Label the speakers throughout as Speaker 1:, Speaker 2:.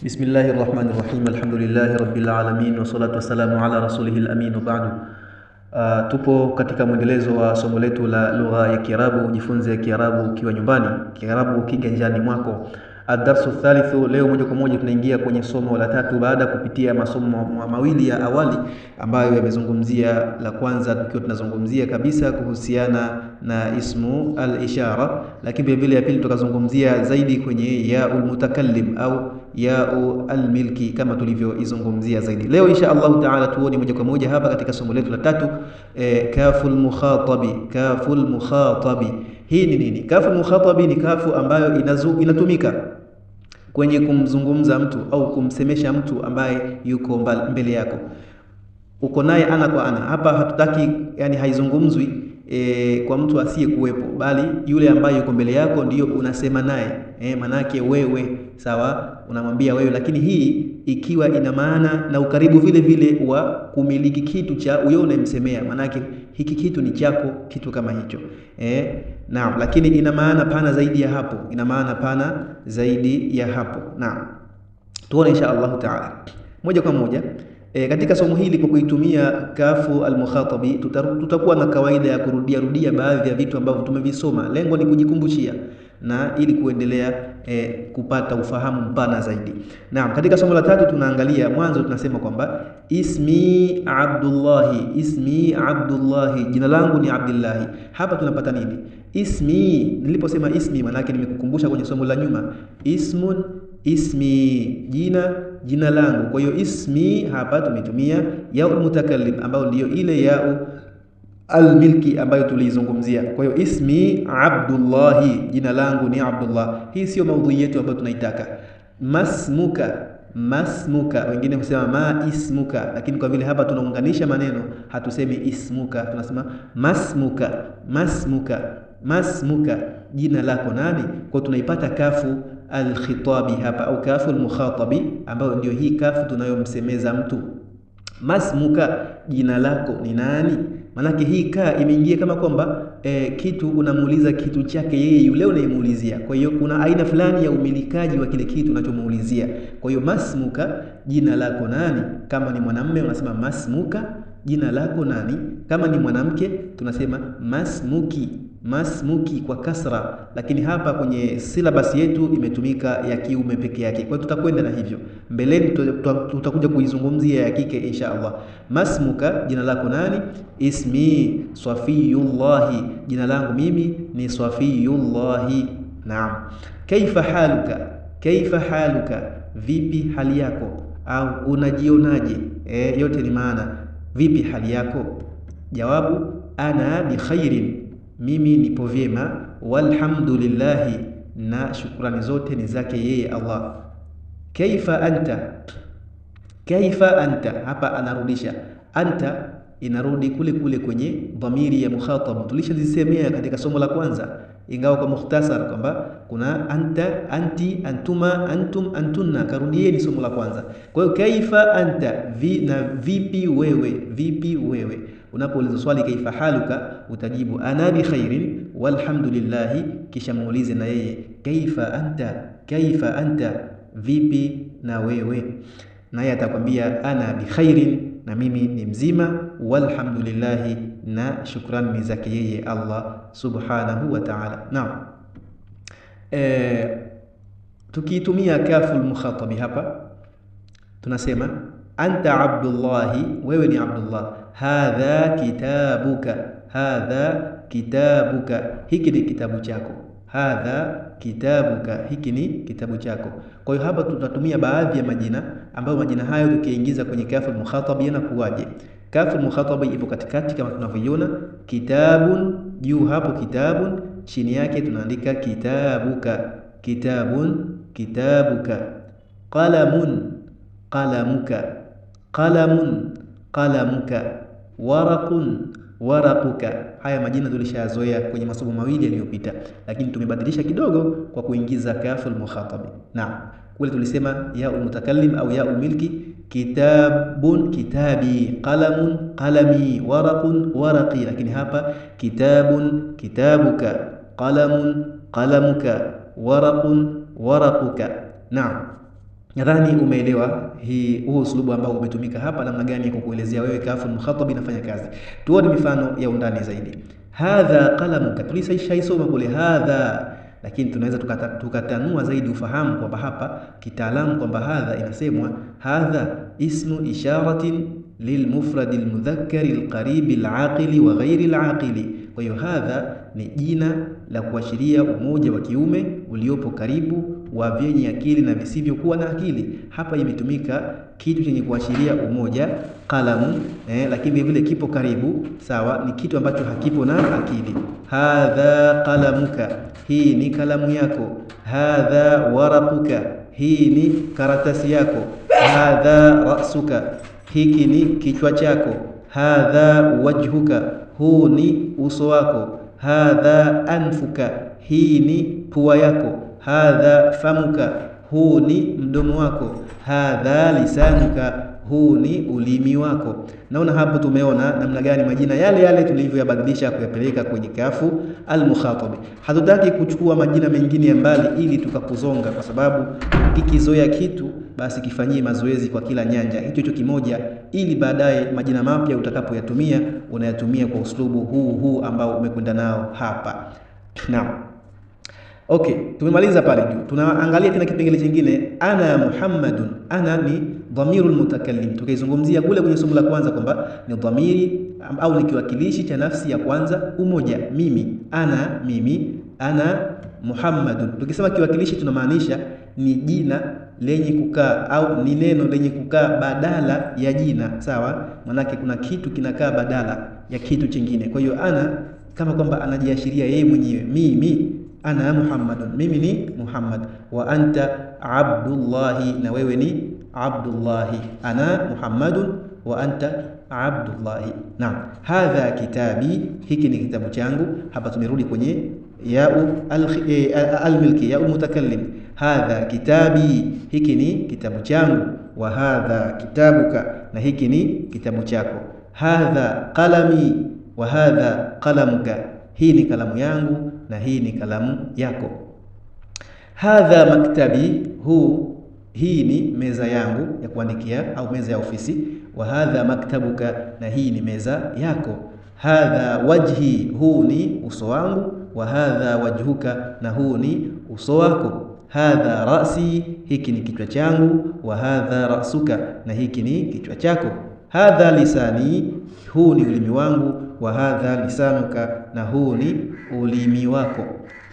Speaker 1: Bismillahirrahmanirrahim. Alhamdulillahi rabbil alamin wassalatu wassalamu ala rasulihil amin wa ba'du. Tupo katika mwendelezo wa somo letu la lugha ya Kiarabu. Jifunze Kiarabu ukiwa nyumbani, Kiarabu kiganjani mwako. Ad-darsu thalithu. Leo moja kwa moja tunaingia kwenye somo la tatu baada kupitia masomo mawili ya awali ambayo yamezungumzia. La kwanza tukiwa tunazungumzia kabisa kuhusiana na ismu al-ishara, lakini vile vile ya pili tukazungumzia zaidi kwenye yaul mutakallim au yau al-milki kama tulivyoizungumzia zaidi. Leo insha Allah taala tuone moja kwa moja hapa katika somo letu la tatu kaful mukhatabi. Kaful mukhatabi hii ni nini? Kaful mukhatabi ni kafu ambayo inatumika kwenye kumzungumza mtu au kumsemesha mtu ambaye yuko mbele yako, uko naye ana kwa ana. Hapa hatutaki, yani haizungumzwi kwa mtu asiye kuwepo, bali yule ambaye yuko mbele yako ndiyo unasema naye. Manake wewe, sawa, unamwambia wewe, lakini hii ikiwa ina maana na ukaribu vile vile wa kumiliki kitu cha huyo unayemsemea, manake hiki kitu ni chako, kitu kama hicho. Naam, lakini ina maana pana zaidi ya hapo, ina maana pana zaidi ya hapo. Naam, tuone insha Allah taala moja kwa moja. Katika somo hili kwa kuitumia kafu al-mukhatabi tutakuwa na kawaida ya kurudia baadhi ya vitu ambavyo tumevisoma. Lengo ni kujikumbushia na ili kuendelea kupata ufahamu mpana zaidi. Naam, katika somo la tatu tunaangalia mwanzo, tunasema kwamba ismi Abdullahi, ismi Abdullahi, jina langu ni Abdullahi. Hapa tunapata nini? Ismi, niliposema ismi manake nimekukumbusha kwenye somo la nyuma, ismun, ismi, jina langu. Kwa hiyo ismi hapa tumetumia yaul mutakallim ambayo ndiyo ile yau al-milki ambayo tulizungumzia. Kwa hiyo ismi Abdullahi, jina langu ni Abdullah. Hii sio maudhui yetu ambayo tunaitaka. Masmuka, wengine husema ma ismuka, lakini kwa vile hapa tunaunganisha maneno hatusemi ismuka, tunasema masmuka, jina lako nani? Kwa tunaipata kafu al-khitabi hapa au kafu al-mukhatabi ambayo ndio hii kafu tunayomsemeza mtu. Masmuka, jina lako ni nani? Manake hii ka imeingia kama kwamba kitu unamuuliza kitu chake yeye yule unayemuulizia. Kwa hiyo kuna aina fulani ya umilikaji wa kile kitu unachomuulizia. Kwa hiyo masmuka, jina lako nani? Kama ni mwanamume unasema masmuka, jina lako nani? Kama ni mwanamke tunasema masmuki kwa kasra, lakini hapa kwenye syllabus yetu imetumika ya kiume peke yake. Kwa hiyo tutakwenda na hivyo mbeleni, tutakuja kuizungumzia ya kike insha Allah. Masmuka, jina lako nani? Ismi Safiyullahi, jina langu mimi ni Safiyullahi. Naam. Kaifa haluka, vipi hali yako au unajionaje? Yote ni maana vipi hali yako. Jawabu ana bi khairin, mimi nipo vyema, walhamdulillahi, na shukrani zote ni zake yeye Allah. Kaifa anta, hapa anarudisha anta, inarudi kule kwenye dhamiri ya mukhatab. Tulishazisemea katika somo la kwanza, ingawa kwa mukhtasar kwamba kuna anta, anti, antuma, antum, antunna. Karudieni somo la kwanza. Kwa hiyo kaifa anta, vipi wewe. Unapoulizwa swali kaifa haluka utajibu ana bi khairin walhamdulillahi, kisha muulize na yeye kaifa anta, vipi na wewe, naye atakwambia ana bi khairin, na mimi ni mzima, walhamdulillahi, na shukrani ni zake yeye Allah subhanahu wa ta'ala. Naam, tukitumia kaful mukhatabi hapa tunasema anta Abdullahi, wewe ni Abdullah. Hadha kitabuka, hiki ni kitabu chako. Hadha kitabuka, hiki ni kitabu chako. Kwa hiyo hapa tutatumia baadhi ya majina ambayo majina hayo tukiingiza kwenye kafu al-mukhatabi yanakuwaje? Kafu al-mukhatabi ipo katikati kama tunavyoiona, kitabun juu hapo, kitabun chini yake tunaandika kitabuka, qalamuka, waraquka. Haya majina tulishayazoea kwenye masomo mawili yaliyopita, lakini tumebadilisha kidogo kwa kuingiza kafu al-mukhatabi. Naam, kule tulisema yaul mutakallim au yaul milki, kitabun kitabi, qalamun qalami, waraqun waraqi, lakini hapa kitabun kitabuka, qalamun qalamuka, waraqun, waraquka. Naam. Nadhani umeelewa huu uslubu ambao umetumika hapa, namna gani ya kukuelezea wewe kafu mukhatab inafanya kazi. Tuone mifano ya undani zaidi. Hadha qalamuka, tulishaisoma kule hadha, lakini tunaweza tukatanua zaidi ufahamu kwamba hapa kitaalamu kwamba hadha inasemwa hadha ismu isharatin lilmufradi almudhakkari alqaribi alaqili wa ghairi alaqili. Kwa hiyo hadha ni jina la kuashiria umoja wa kiume uliopo karibu wa vyenye akili na visivyokuwa na akili. Hapa imetumika kitu chenye kuashiria umoja, kalamu, lakini vile kipo karibu, sawa, ni kitu ambacho hakipo na akili. Hadha qalamuka, hii ni kalamu yako. Hadha waraquka, hii ni karatasi yako. Hadha ra'suka, hiki ni kichwa chako. Hadha wajhuka, huu ni uso wako. Hadha anfuka, hii ni pua yako. Hadha famuka, huu ni mdomo wako. Hadha lisanuka, huu ni ulimi wako. Naona hapo tumeona namna gani majina yale yale tulivyoyabadilisha kuyapeleka kwenye kafu al-mukhatab. Hatutaki kuchukua majina mengine ya mbali ili tukakuzonga, kwa sababu ukikizoea kitu basi kifanyie mazoezi kwa kila nyanja hicho kimoja, ili baadaye majina mapya utakapoyatumia unayatumia kwa uslubu huu ambao umekwenda nao hapa. Naam. Okay, tumemaliza pale juu. Tunaangalia tena kipengele kingine, ana Muhammadun. Ana ni dhamirul mutakallim. Tukaizungumzia kule kwenye somo la kwanza kwamba ni dhamiri au ni kiwakilishi cha nafsi ya kwanza umoja, mimi, ana, mimi, ana Muhammadun. Tukisema kiwakilishi tunamaanisha ni jina lenye kukaa au ni neno lenye kukaa badala ya jina, sawa? Manake kuna kitu kinakaa badala ya kitu kingine. Kwa hiyo ana kama kwamba anajiashiria yeye mwenyewe, mimi ana Muhammadun, mimi ni Muhammad. Wa anta Abdullahi, na wewe ni Abdullahi. Ana Muhammadun wa anta Abdullahi. Naam. Hadha kitabi, hiki ni kitabu changu. Hapa tumerudi kwenye yau al-milki, yau mutakallim. Hadha kitabi, hiki ni kitabu changu. Wa hadha kitabuka, na hiki ni kitabu chako. Hadha qalami wa hadha qalamuka, hii ni kalamu yangu na hii ni kalamu yako. Hadha maktabi, hii ni meza yangu ya kuandikia au meza ya ofisi. Wa hadha maktabuka, na hii ni meza yako. Hadha wajhi, huu ni uso wangu. Wa hadha wajhuka, na huu ni uso wako. Hadha rasi, hiki ni kichwa changu. Wa hadha rasuka, na hiki ni kichwa chako. Hadha lisani, huu ni ulimi wangu. Wa hadha lisanuka, na huu ni ulimi wako.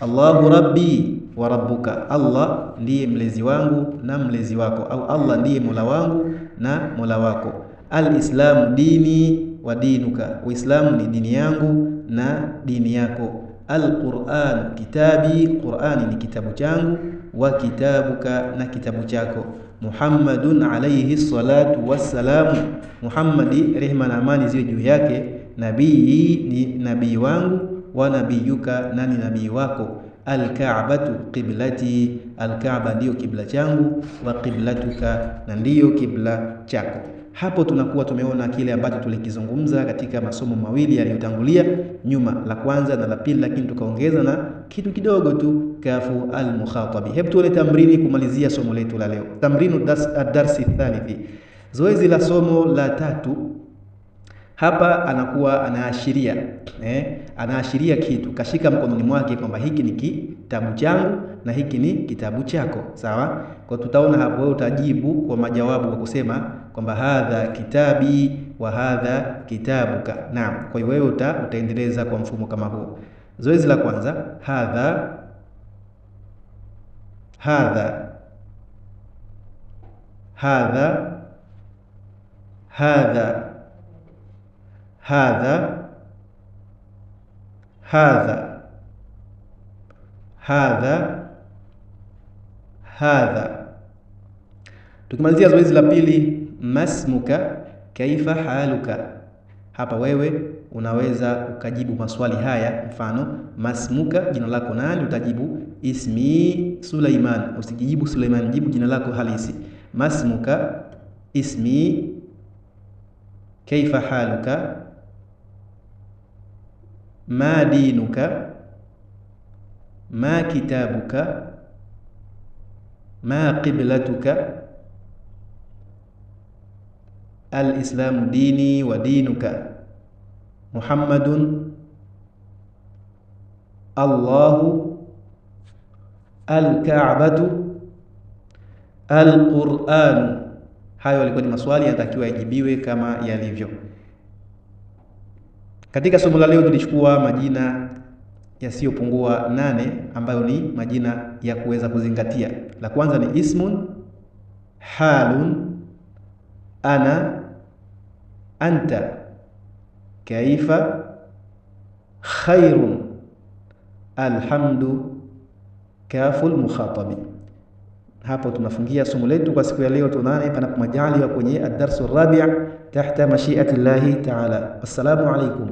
Speaker 1: Allahu rabbi wa rabbuka, Allah ndiye mlezi wangu na mlezi wako, au Allah ndiye mola wangu na mola wako. Al-Islamu dini wa dinuka, Uislamu ni dini yangu na dini yako. Al-Qur'an kitabi, Qur'ani ni kitabu changu. Wa kitabuka, na kitabu chako. Muhammadun alayhi salatu wassalamu, Muhammadi rehma na amani ziwe juu yake. Nabii ni nabii wangu. Wa nabiyuka, na ni nabii wako. Al-Ka'batu qiblati, al-Ka'ba ndiyo kibla changu. Wa qiblatuka, na ndiyo kibla chako. Hapo tunakuwa tumeona kile ambacho tulikizungumza katika masomo mawili yaliyotangulia nyuma, la kwanza na la pili, lakini tukaongeza na kitu kidogo tu, kafu al-mukhatabi. Hebu tuone tamrini kumalizia somo letu la leo. Tamrinu ad-darsi thalithi, zoezi la somo la tatu. Hapa anakuwa anaashiria anaashiria kitu, kashika mkononi mwake kwamba hiki ni kitabu changu na hiki ni kitabu chako, sawa? Kwa tutaona hapo wewe utajibu kwa majawabu kwa kusema kwamba hadha kitabi wa hadha kitabuka. Naam, kwa hiyo wewe utaendeleza kwa mfumo kama huo. Zoezi la kwanza, hadha hadha hadha hadha hadha hadha hadha hadha. Tukimalizia zoezi la pili, masmuka kaifa haluka. Hapa wewe unaweza ukajibu maswali haya, mfano masmuka, jina lako nani? Utajibu ismi Sulaiman. Usijibu Sulaiman, jibu jina lako halisi. Masmuka ismi, kaifa haluka, ma dinuka, ma kitabuka, ma qiblatuka, al-islamu dini wa dinuka, Muhammadun, Allahu, al-Ka'batu, al-Qur'an. Hayo yalikuwa ni maswali yanatakiwa yajibiwe kama yalivyo. Katika somo la leo tulichukua majina yasiyopungua 8 ambayo ni majina ya kuweza kuzingatia. La kwanza ni ismun, halun, ana, anta, kaifa, khairun, alhamdu, kaful mukhatabi. Hapo tunafungia somo letu kwa siku ya leo. Tunaane panapo majaliwa kwenye ad-darsu ar-rabi' tahta mashi'ati llahi ta'ala. Assalamu alaykum.